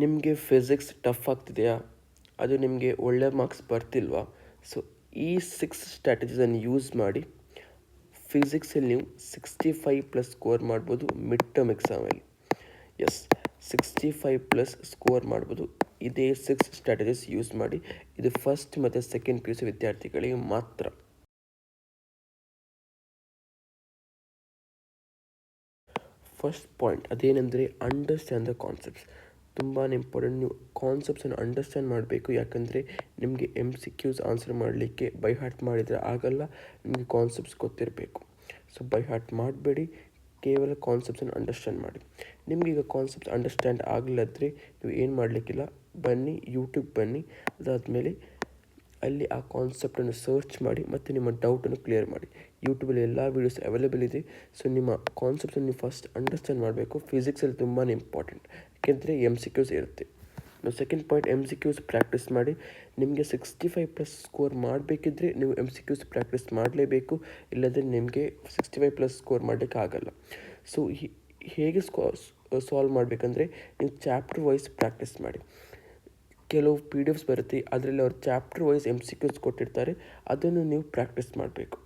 ನಿಮಗೆ physics tough ಆಗ್ತಿದೆಯಾ? ಅದು ನಿಮಗೆ ಒಳ್ಳೆ ಮಾರ್ಕ್ಸ್ ಬರ್ತಿಲ್ವಾ? ಸೊ ಈ 6 ಸ್ಟ್ರಾಟಜೀಸನ್ನು ಯೂಸ್ ಮಾಡಿ ಫಿಸಿಕ್ಸಲ್ಲಿ ನೀವು 65+ ಸ್ಕೋರ್ ಮಾಡ್ಬೋದು ಮಿಡ್ ಟರ್ಮ್ ಎಕ್ಸಾಮಲ್ಲಿ. ಎಸ್, 65+ ಸ್ಕೋರ್ ಮಾಡ್ಬೋದು ಇದೇ 6 ಸ್ಟ್ರಾಟಜೀಸ್ ಯೂಸ್ ಮಾಡಿ. ಇದು ಫಸ್ಟ್ ಮತ್ತು ಸೆಕೆಂಡ್ PUC ವಿದ್ಯಾರ್ಥಿಗಳಿಗೆ ಮಾತ್ರ. ಫಸ್ಟ್ ಪಾಯಿಂಟ್ ಅದೇನೆಂದರೆ ಅಂಡರ್ಸ್ಟ್ಯಾಂಡ್ ದ ಕಾನ್ಸೆಪ್ಟ್ಸ್. ತುಂಬಾ ಇಂಪಾರ್ಟೆಂಟ್. ನೀವು ಕಾನ್ಸೆಪ್ಟ್ಸನ್ನು ಅಂಡರ್ಸ್ಟ್ಯಾಂಡ್ ಮಾಡಬೇಕು. ಯಾಕಂದರೆ ನಿಮಗೆ MCQs ಆನ್ಸರ್ ಮಾಡಲಿಕ್ಕೆ ಬೈ ಹಾರ್ಟ್ ಮಾಡಿದರೆ ಆಗಲ್ಲ. ನಿಮಗೆ ಕಾನ್ಸೆಪ್ಟ್ಸ್ ಗೊತ್ತಿರಬೇಕು. ಸೊ ಬೈ ಹಾರ್ಟ್ ಮಾಡಬೇಡಿ, ಕೇವಲ ಕಾನ್ಸೆಪ್ಟ್ಸನ್ನು ಅಂಡರ್ಸ್ಟ್ಯಾಂಡ್ ಮಾಡಿ. ನಿಮಗೀಗ ಕಾನ್ಸೆಪ್ಟ್ಸ್ ಅಂಡರ್ಸ್ಟ್ಯಾಂಡ್ ಆಗಲಿಲ್ಲದ್ರೆ ನೀವು ಏನು ಮಾಡಲಿಕ್ಕಿಲ್ಲ, ಬನ್ನಿ ಯೂಟ್ಯೂಬ್ ಬನ್ನಿ. ಅದಾದಮೇಲೆ ಅಲ್ಲಿ ಆ ಕಾನ್ಸೆಪ್ಟನ್ನು ಸರ್ಚ್ ಮಾಡಿ ಮತ್ತು ನಿಮ್ಮ ಡೌಟನ್ನು ಕ್ಲಿಯರ್ ಮಾಡಿ. ಯೂಟ್ಯೂಬಲ್ಲಿ ಎಲ್ಲ ವೀಡಿಯೋಸ್ ಅವೈಲೇಬಲ್ ಇದೆ. ಸೊ ನಿಮ್ಮ ಕಾನ್ಸೆಪ್ಟನ್ನು ನೀವು ಫಸ್ಟ್ ಅಂಡರ್ಸ್ಟ್ಯಾಂಡ್ ಮಾಡಬೇಕು. ಫಿಸಿಕ್ಸಲ್ಲಿ ತುಂಬಾ ಇಂಪಾರ್ಟೆಂಟ್, ಯಾಕೆಂದರೆ MCQs ಇರುತ್ತೆ. ಸೆಕೆಂಡ್ ಪಾಯಿಂಟ್, MCQs ಪ್ರಾಕ್ಟೀಸ್ ಮಾಡಿ. ನಿಮಗೆ 65+ ಸ್ಕೋರ್ ಮಾಡಬೇಕಿದ್ರೆ ನೀವು MCQs ಪ್ರಾಕ್ಟೀಸ್ ಮಾಡಲೇಬೇಕು. ಇಲ್ಲದ್ರೆ ನಿಮಗೆ 65+ ಸ್ಕೋರ್ ಮಾಡಲಿಕ್ಕೆ ಆಗಲ್ಲ. ಸೊ ಹೇಗೆ ಸಾಲ್ವ್ ಮಾಡಬೇಕಂದ್ರೆ ನೀವು ಚಾಪ್ಟರ್ ವೈಸ್ ಪ್ರಾಕ್ಟೀಸ್ ಮಾಡಿ. ಕೆಲವು PDFs ಬರುತ್ತೆ, ಅದರಲ್ಲಿ ಅವ್ರು ಚಾಪ್ಟರ್ ವೈಸ್ MCQs ಕೊಟ್ಟಿರ್ತಾರೆ. ಅದನ್ನು ನೀವು ಪ್ರಾಕ್ಟೀಸ್ ಮಾಡಬೇಕು.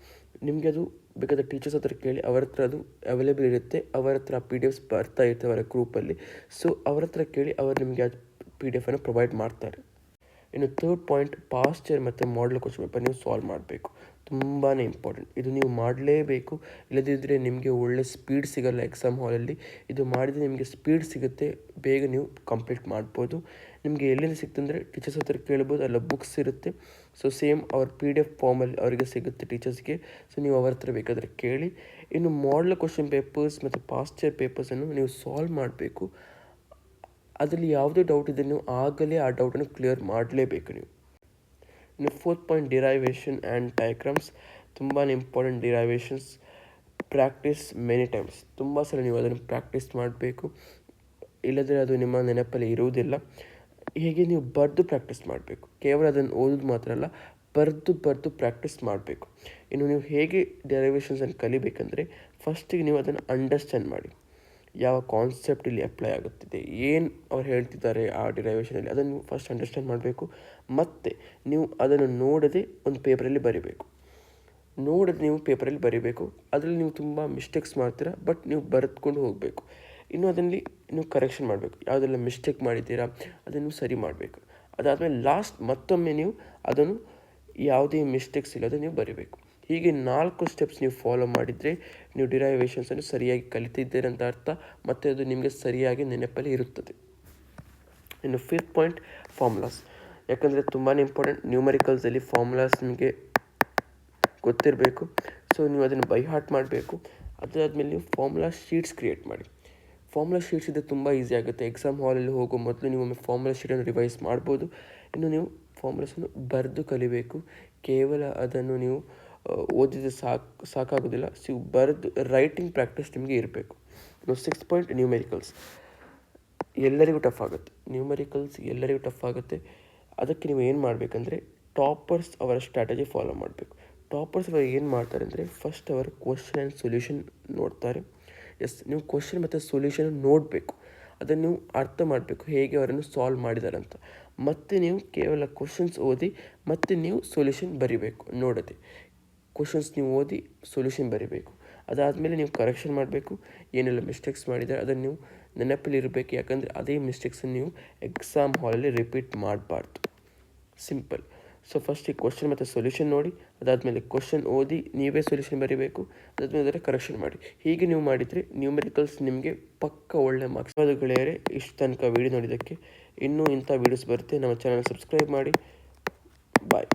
ನಿಮಗೆ ಅದು ಬೇಕಾದ ಟೀಚರ್ಸ್ ಹತ್ರ ಕೇಳಿ, ಅವರ ಹತ್ರ ಅದು ಅವೈಲೇಬಲ್ ಇರುತ್ತೆ. ಅವರ ಹತ್ರ PDFs ಬರ್ತಾ ಇರುತ್ತೆ ಅವರ ಗ್ರೂಪಲ್ಲಿ. ಸೊ ಅವರ ಹತ್ರ ಕೇಳಿ ಅವರು ನಿಮಗೆ ಆ PDF ಪ್ರೊವೈಡ್ ಮಾಡ್ತಾರೆ. ಇನ್ನು ಥರ್ಡ್ ಪಾಯಿಂಟ್, ಪಾಸ್ಟ್ ಇಯರ್ ಮತ್ತು ಮಾಡಲ್ ಕ್ವೆಶ್ಚನ್ ಪೇಪರ್ ನೀವು ಸಾಲ್ವ್ ಮಾಡಬೇಕು. ತುಂಬಾ ಇಂಪಾರ್ಟೆಂಟ್. ಇದು ನೀವು ಮಾಡಲೇಬೇಕು. ಇಲ್ಲದಿದ್ದರೆ ನಿಮಗೆ ಒಳ್ಳೆ ಸ್ಪೀಡ್ ಸಿಗಲ್ಲ ಎಕ್ಸಾಮ್ ಹಾಲಲ್ಲಿ. ಇದು ಮಾಡಿದರೆ ನಿಮಗೆ ಸ್ಪೀಡ್ ಸಿಗುತ್ತೆ, ಬೇಗ ನೀವು ಕಂಪ್ಲೀಟ್ ಮಾಡ್ಬೋದು. ನಿಮಗೆ ಎಲ್ಲಿಂದ ಸಿಗ್ತಂದರೆ ಟೀಚರ್ಸ್ ಹತ್ರ ಕೇಳ್ಬೋದು, ಅಲ್ಲ ಬುಕ್ಸ್ ಇರುತ್ತೆ. ಸೊ ಸೇಮ್ ಅವ್ರ PDF ಫಾರ್ಮಲ್ಲಿ ಅವರಿಗೆ ಸಿಗುತ್ತೆ ಟೀಚರ್ಸ್ಗೆ. ಸೊ ನೀವು ಅವ್ರ ಹತ್ರ ಬೇಕಾದರೆ ಕೇಳಿ. ಇನ್ನು ಮಾಡಲ್ ಕ್ವೆಶ್ಚನ್ ಪೇಪರ್ಸ್ ಮತ್ತು ಪಾಸ್ಟ್ ಇಯರ್ ಪೇಪರ್ಸನ್ನು ನೀವು ಸಾಲ್ವ್ ಮಾಡಬೇಕು. ಅದರಲ್ಲಿ ಯಾವುದೇ ಡೌಟ್ ಇದ್ದರೆ ನೀವು ಆಗಲೇ ಆ ಡೌಟನ್ನು ಕ್ಲಿಯರ್ ಮಾಡಲೇಬೇಕು ನೀವು. ಇನ್ನು fourth point, derivation and diagrams. ತುಂಬಾ important. Derivations practice many times. ತುಂಬ ಸಲ ನೀವು ಅದನ್ನು ಪ್ರಾಕ್ಟೀಸ್ ಮಾಡಬೇಕು, ಇಲ್ಲದ್ರೆ ಅದು ನಿಮ್ಮ ನೆನಪಲ್ಲಿ ಇರುವುದಿಲ್ಲ. ಹೀಗೆ ನೀವು ಬರೆದು ಪ್ರಾಕ್ಟೀಸ್ ಮಾಡಬೇಕು. ಕೇವಲ ಅದನ್ನು ಓದೋದು ಮಾತ್ರ ಅಲ್ಲ, ಬರೆದು ಪ್ರಾಕ್ಟೀಸ್ ಮಾಡಬೇಕು. ಇನ್ನು ನೀವು ಹೇಗೆ ಡಿರೈವೇಷನ್ಸನ್ನು ಕಲಿಬೇಕಂದ್ರೆ ಫಸ್ಟಿಗೆ ನೀವು ಅದನ್ನು ಅಂಡರ್ಸ್ಟ್ಯಾಂಡ್ ಮಾಡಿ. ಯಾವ ಕಾನ್ಸೆಪ್ಟ್ ಇಲ್ಲಿ ಅಪ್ಲೈ ಆಗುತ್ತಿದೆ, ಏನು ಅವ್ರು ಹೇಳ್ತಿದ್ದಾರೆ ಆ ಡಿರೈವೇಷನಲ್ಲಿ, ಅದನ್ನು ನೀವು ಫಸ್ಟ್ ಅಂಡರ್ಸ್ಟ್ಯಾಂಡ್ ಮಾಡಬೇಕು. ಮತ್ತು ನೀವು ಅದನ್ನು ನೋಡದೆ ಒಂದು ಪೇಪರಲ್ಲಿ ಬರೀಬೇಕು. ಅದರಲ್ಲಿ ನೀವು ತುಂಬ ಮಿಸ್ಟೇಕ್ಸ್ ಮಾಡ್ತೀರಾ, ಬಟ್ ನೀವು ಬರೆದುಕೊಂಡು ಹೋಗಬೇಕು. ಇನ್ನು ಅದರಲ್ಲಿ ನೀವು ಕರೆಕ್ಷನ್ ಮಾಡಬೇಕು. ಯಾವುದೆಲ್ಲ ಮಿಸ್ಟೇಕ್ ಮಾಡಿದ್ದೀರಾ ಅದನ್ನು ಸರಿ ಮಾಡಬೇಕು. ಅದಾದಮೇಲೆ ಲಾಸ್ಟ್ ಮತ್ತೊಮ್ಮೆ ನೀವು ಅದನ್ನು ಯಾವುದೇ ಮಿಸ್ಟೇಕ್ಸ್ ಇಲ್ಲದೆ ನೀವು ಬರೀಬೇಕು. ಹೀಗೆ 4 ಸ್ಟೆಪ್ಸ್ ನೀವು ಫಾಲೋ ಮಾಡಿದರೆ ನೀವು ಡಿರೈವೇಷನ್ಸನ್ನು ಸರಿಯಾಗಿ ಕಲಿತಿದ್ದೀರಿ ಅಂತ ಅರ್ಥ, ಮತ್ತು ಅದು ನಿಮಗೆ ಸರಿಯಾಗಿ ನೆನಪಲ್ಲಿ ಇರುತ್ತದೆ. ಇನ್ನು ಫಿಫ್ತ್ ಪಾಯಿಂಟ್, ಫಾರ್ಮುಲಾಸ್. ಯಾಕಂದರೆ ತುಂಬಾ ಇಂಪಾರ್ಟೆಂಟ್. ನ್ಯೂಮರಿಕಲ್ಸಲ್ಲಿ ಫಾರ್ಮುಲಾಸ್ ನಿಮಗೆ ಗೊತ್ತಿರಬೇಕು. ಸೊ ನೀವು ಅದನ್ನು ಬೈ ಹಾರ್ಟ್ ಮಾಡಬೇಕು. ಅದಾದಮೇಲೆ ನೀವು ಫಾರ್ಮುಲಾ ಶೀಟ್ಸ್ ಕ್ರಿಯೇಟ್ ಮಾಡಿ. ಫಾರ್ಮುಲಾ ಶೀಟ್ಸ್ ಇದ್ದರೆ ತುಂಬ ಈಸಿ ಆಗುತ್ತೆ. ಎಕ್ಸಾಮ್ ಹಾಲಲ್ಲಿ ಹೋಗೋ ಮೊದಲು ನೀವು ಒಮ್ಮೆ ಫಾರ್ಮುಲಾ ಶೀಟನ್ನು ರಿವೈಸ್ ಮಾಡ್ಬೋದು. ಇನ್ನು ನೀವು ಫಾರ್ಮುಲಾಸನ್ನು ಬರೆದು ಕಲಿಬೇಕು. ಕೇವಲ ಅದನ್ನು ನೀವು ಓದಿದ್ರೆ ಸಾಕಾಗೋದಿಲ್ಲ. ಸೊ ಬರೆದು ರೈಟಿಂಗ್ ಪ್ರಾಕ್ಟೀಸ್ ನಿಮಗೆ ಇರಬೇಕು. ಇನ್ನು 6th ಪಾಯಿಂಟ್, ನ್ಯೂಮೆರಿಕಲ್ಸ್. ಎಲ್ಲರಿಗೂ ಟಫ್ ಆಗುತ್ತೆ. ಅದಕ್ಕೆ ನೀವು ಏನು ಮಾಡಬೇಕಂದ್ರೆ ಟಾಪರ್ಸ್ ಅವರ ಸ್ಟ್ರಾಟಜಿ ಫಾಲೋ ಮಾಡಬೇಕು. ಟಾಪರ್ಸ್ ಅವರು ಏನು ಮಾಡ್ತಾರೆ ಅಂದರೆ ಫಸ್ಟ್ ಅವರು ಕ್ವಶನ್ ಆ್ಯಂಡ್ ಸೊಲ್ಯೂಷನ್ ನೋಡ್ತಾರೆ. ನೀವು ಕ್ವಶನ್ ಮತ್ತು ಸೊಲ್ಯೂಷನ್ ನೋಡಬೇಕು. ಅದನ್ನು ನೀವು ಅರ್ಥ ಮಾಡಬೇಕು, ಹೇಗೆ ಅವರನ್ನು ಸಾಲ್ವ್ ಮಾಡಿದ್ದಾರೆ ಅಂತ. ಮತ್ತು ನೀವು ಕೇವಲ ಕ್ವಶನ್ಸ್ ಓದಿ ಮತ್ತು ನೀವು ಸೊಲ್ಯೂಷನ್ ಬರಿಬೇಕು. ನೋಡದೆ ಕ್ವಶನ್ಸ್ ನೀವು ಓದಿ ಸೊಲ್ಯೂಷನ್ ಬರಿಬೇಕು. ಅದಾದಮೇಲೆ ನೀವು ಕರೆಕ್ಷನ್ ಮಾಡಬೇಕು. ಏನೆಲ್ಲ ಮಿಸ್ಟೇಕ್ಸ್ ಮಾಡಿದ್ದಾರೆ ಅದನ್ನು ನೀವು ನೆನಪಲ್ಲಿ ಇರಬೇಕು. ಯಾಕಂದರೆ ಅದೇ ಮಿಸ್ಟೇಕ್ಸನ್ನು ನೀವು ಎಕ್ಸಾಮ್ ಹಾಲಲ್ಲಿ ರಿಪೀಟ್ ಮಾಡಬಾರ್ದು. ಸಿಂಪಲ್. ಸೊ ಫಸ್ಟಿಗೆ ಕ್ವಶನ್ ಮತ್ತು ಸೊಲ್ಯೂಷನ್ ನೋಡಿ, ಅದಾದಮೇಲೆ ಕ್ವಶನ್ ಓದಿ ನೀವೇ ಸೊಲ್ಯೂಷನ್ ಬರೀಬೇಕು. ಅದಾದಮೇಲೆ ಅದರ ಕರೆಕ್ಷನ್ ಮಾಡಿ. ಹೀಗೆ ನೀವು ಮಾಡಿದರೆ ನ್ಯೂಮೆರಿಕಲ್ಸ್ ನಿಮಗೆ ಪಕ್ಕ ಒಳ್ಳೆ ಮಾರ್ಕ್ಸ್. ಅದು ಗೆಳೆಯರೆ, ಇಷ್ಟು ತನಕ ವೀಡಿಯೋ ನೋಡಿದ್ದಕ್ಕೆ. ಇನ್ನೂ ಇಂಥ ವೀಡಿಯೋಸ್ ಬರುತ್ತೆ. ನಮ್ಮ ಚಾನಲ್ ಸಬ್ಸ್ಕ್ರೈಬ್ ಮಾಡಿ. ಬಾಯ್.